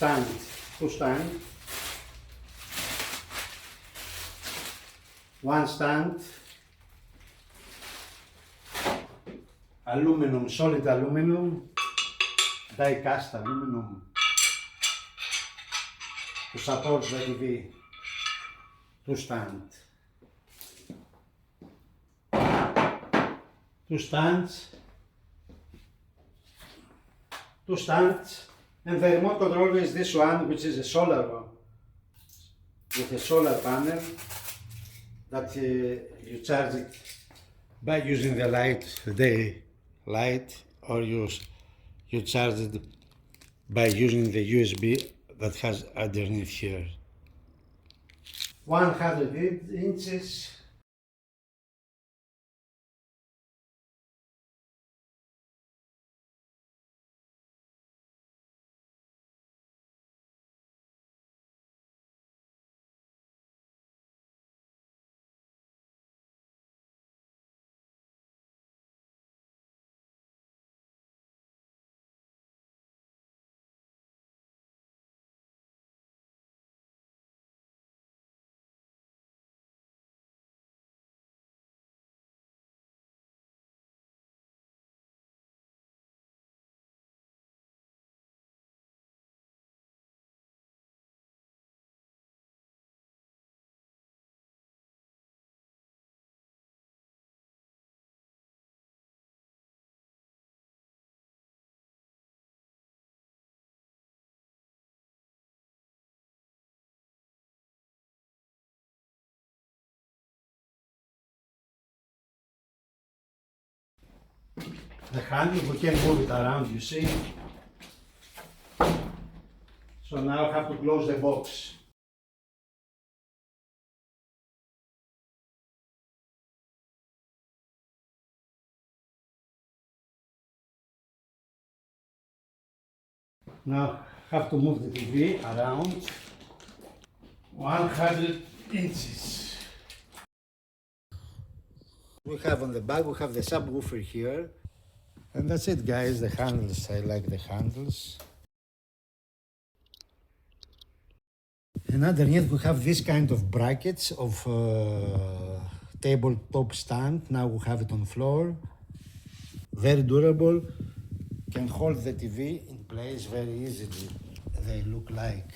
stand, two stand, one stand, aluminum, solid aluminum, die cast aluminum to support the TV, two stand, two stands, and the remote control is this one, which is a solar one, with a solar panel that you charge it by using the light, the day light, or you charge it by using the USB that has underneath here. 100 inches. The handle, we can move it around, you see. So now I have to close the box. Now I have to move the TV around 100 inches. We have on the back, we have the subwoofer here. And that's it, guys, the handles. I like the handles. And underneath we have this kind of brackets of tabletop stand. Now we have it on floor. Very durable. Can hold the TV in place very easily. They look like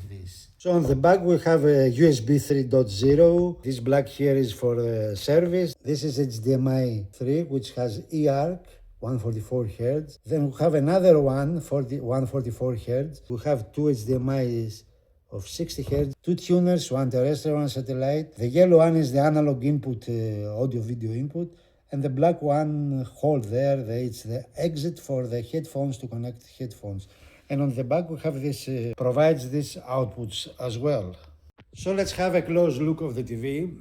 this. So on the back we have a USB 3.0. This black here is for service. This is HDMI 3, which has eARC. 144 Hz. Then we have another one, 144 Hz. We have two HDMIs of 60 Hz, two tuners, one terrestrial, one satellite. The yellow one is the analog input, audio video input, and the black one hole there, it's the exit for the headphones to connect headphones. And on the back we have this, provides these outputs as well. So let's have a close look of the TV.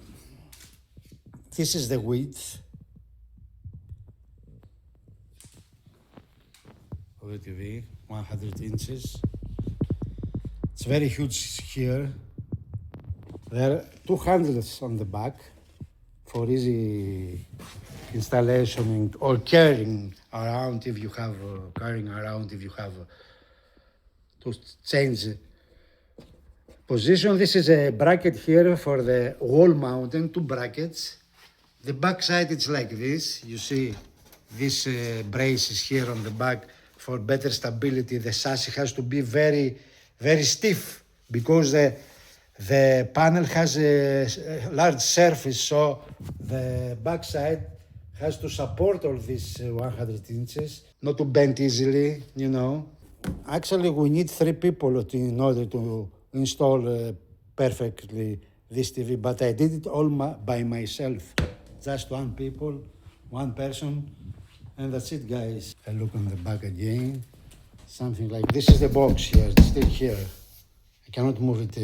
This is the width of the TV, 100 inches. It's very huge here. There are two handles on the back for easy installation or carrying around if you have to change position. This is a bracket here for the wall mounting, two brackets. The back side it's like this. You see these braces here on the back for better stability. The chassis has to be very, very stiff because the panel has a large surface, so the back side has to support all these 100 inches, not to bend easily, you know. Actually, we need 3 people in order to install perfectly this TV, but I did it all by myself. Just one person, and that's it, guys. I look on the back again. Something like this is the box here, it's still here. I cannot move it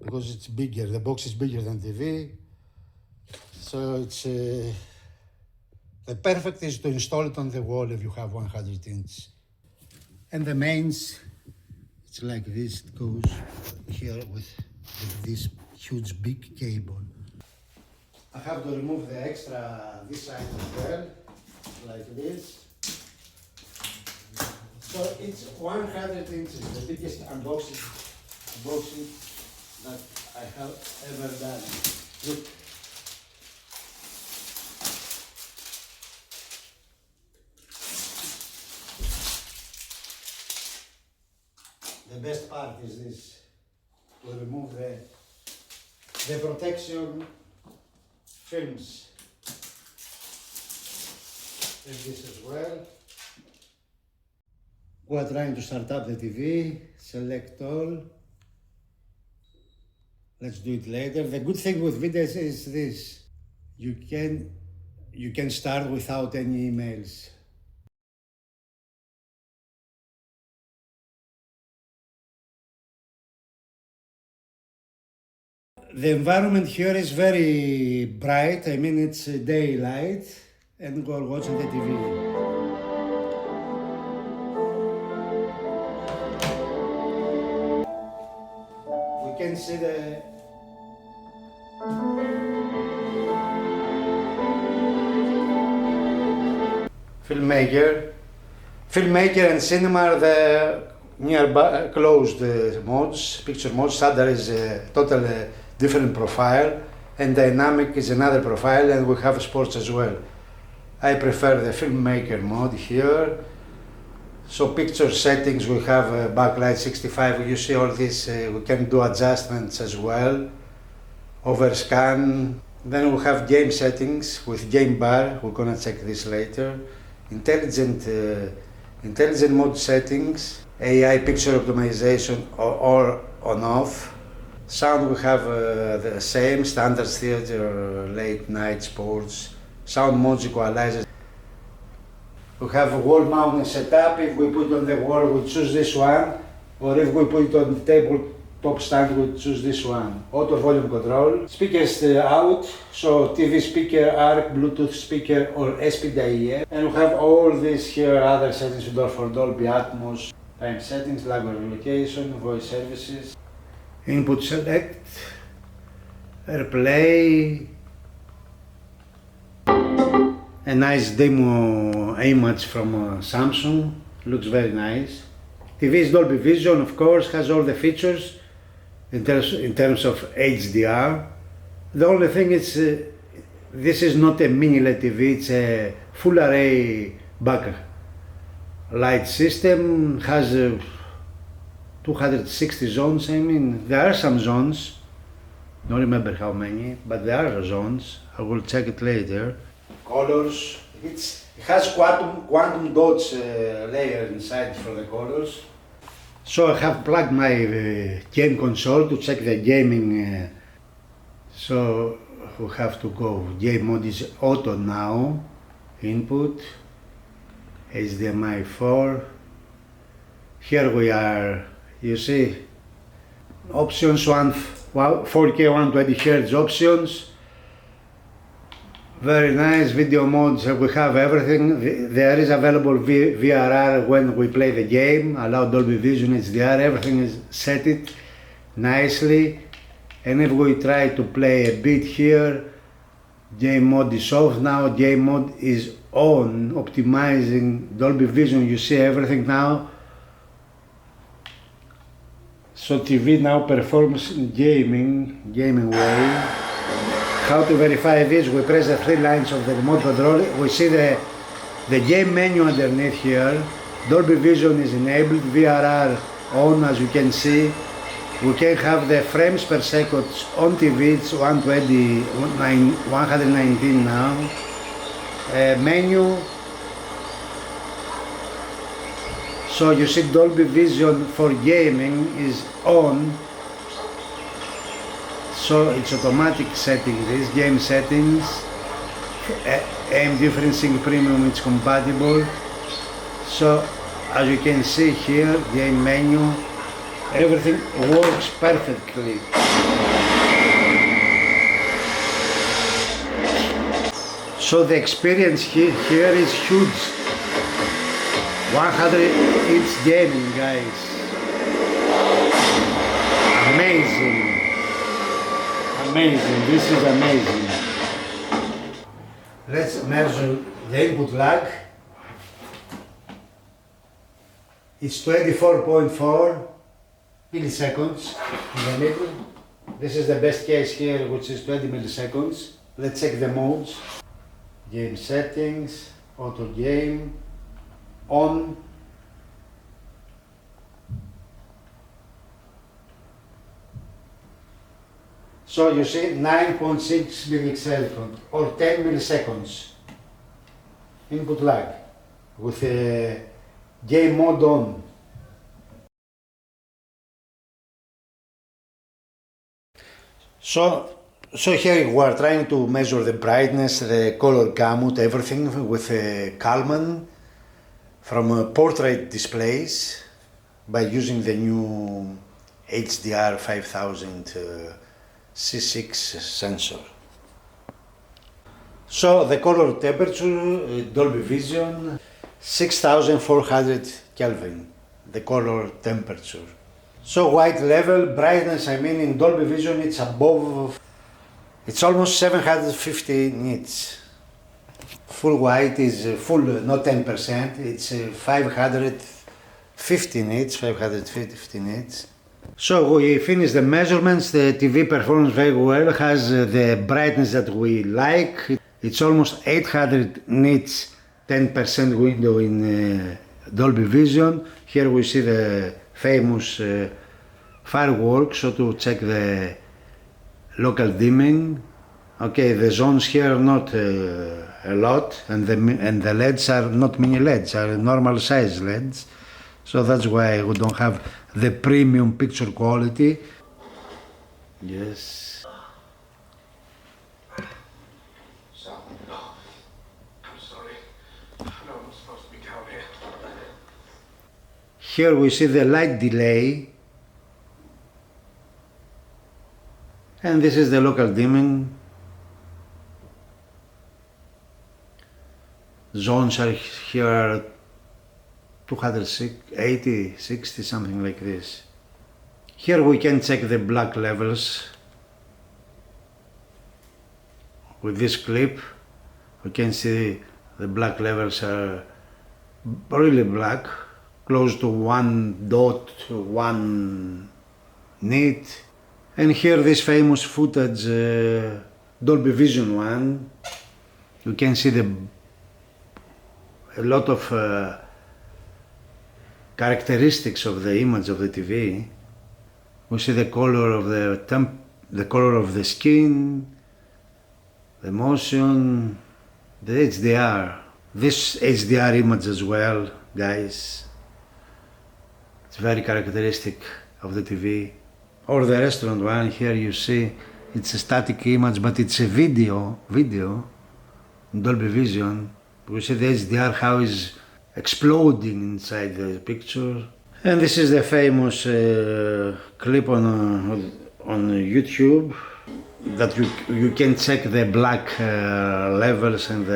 because it's bigger. The box is bigger than TV. So it's the perfect is to install it on the wall if you have 100 inch. And the mains, it's like this. It goes here with this huge big cable. I have to remove the extra this side as well, like this. So it's 100 inches, the biggest unboxing that I have ever done. Look. The best part is this, to remove the protection films. And this as well. We are trying to start up the TV, select all. Let's do it later. The good thing with videos is this, you can start without any emails. The environment here is very bright, I mean it's daylight, and we're watching the TV. We can see the filmmaker and cinema are the nearby closed modes, picture mode. Standard is a totally different profile, and dynamic is another profile, and we have sports as well. I prefer the filmmaker mode here. So picture settings, we have backlight 65, you see all this, we can do adjustments as well, overscan. Then we have game settings with game bar, we're gonna check this later. Intelligent mode settings, AI picture optimization or on off. Sound we have the same, standard theater, late night sports, sound modes equalizer. We have a wall mounting setup. If we put on the wall, we choose this one, or if we put it on the tabletop stand, we choose this one. Auto volume control. Speakers out, so TV speaker, ARC, Bluetooth speaker, or SPDIF. And we have all these here, other settings for Dolby Atmos, time settings, language relocation, voice services. Input select, AirPlay. A nice demo image from Samsung, looks very nice. TV is Dolby Vision, of course, has all the features in terms of HDR. The only thing is, this is not a mini LED TV, it's a full array backlight system, has 260 zones, I mean, there are some zones, don't remember how many, but there are zones, I will check it later. Colors, it has quantum dots layer inside for the colors. So I have plugged my game console to check the gaming. So we have to go, game mode is auto now, input, HDMI 4. Here we are, you see, options, 4K 120 Hz options. Very nice video modes, we have everything. There is available VRR when we play the game, allow Dolby Vision, HDR, everything is set it nicely. And if we try to play a bit here, game mode is off now, game mode is on, optimizing Dolby Vision, you see everything now. So TV now performs in gaming way. How to verify this? We press the three lines of the remote control. We see the game menu underneath here. Dolby Vision is enabled, VRR on, as you can see. We can have the frames per second on TV, it's 120, 119 now. Menu. So you see Dolby Vision for gaming is on. So it's automatic setting, this game settings, aim differencing premium, it's compatible. So as you can see here, game menu, everything works perfectly. So the experience here is huge. 100-inch gaming, guys. Amazing. Amazing, this is amazing. Let's measure the input lag. It's 24.4 milliseconds in the middle. This is the best case here, which is 20 milliseconds. Let's check the modes. Game settings, auto game, on. So you see 9.6 milliseconds or 10 milliseconds input lag with a game mode on. So here we are trying to measure the brightness, the color gamut, everything with a Kalman from portrait displays by using the new HDR 5000 C6 sensor. So the color temperature, Dolby Vision, 6400 Kelvin, the color temperature. So white level, brightness, I mean in Dolby Vision it's above, it's almost 750 nits. Full white is full, not 10%, it's 550 nits, 550 nits. So we finished the measurements, the TV performs very well, has the brightness that we like. It's almost 800 nits, 10% window in Dolby Vision. Here we see the famous fireworks, so to check the local dimming. Okay, the zones here are not a lot, and the LEDs are not mini LEDs, are normal size LEDs. So that's why we don't have the premium picture quality. Yes. I'm sorry. No, I'm supposed to be down here. Here we see the light delay. And this is the local dimming. Zones are here are 280, 60, something like this. Here we can check the black levels. With this clip, we can see the black levels are really black, close to 1.1 nit. And here this famous footage, Dolby Vision one, you can see a lot of characteristics of the image of the TV. We see the color of the color of the skin, the motion, the HDR. This HDR image as well, guys. It's very characteristic of the TV. Or the restaurant one, here you see it's a static image, but it's a video, Dolby Vision. We see the HDR, how is exploding inside the picture. And this is the famous clip on YouTube that you can check the black levels and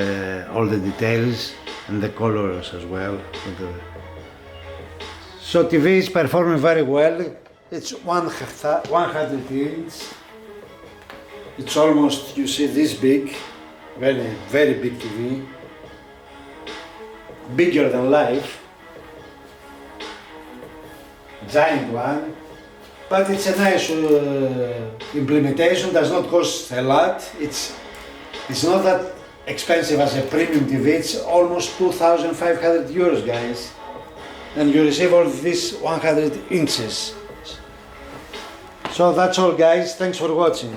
all the details and the colors as well. So TV is performing very well. It's 100 inch. It's almost, you see, this big, very, very big TV. Bigger than life, giant one, but it's a nice implementation, does not cost a lot, it's not that expensive as a premium TV, it's almost 2,500 euros, guys, and you receive all this 100 inches. So that's all, guys, thanks for watching.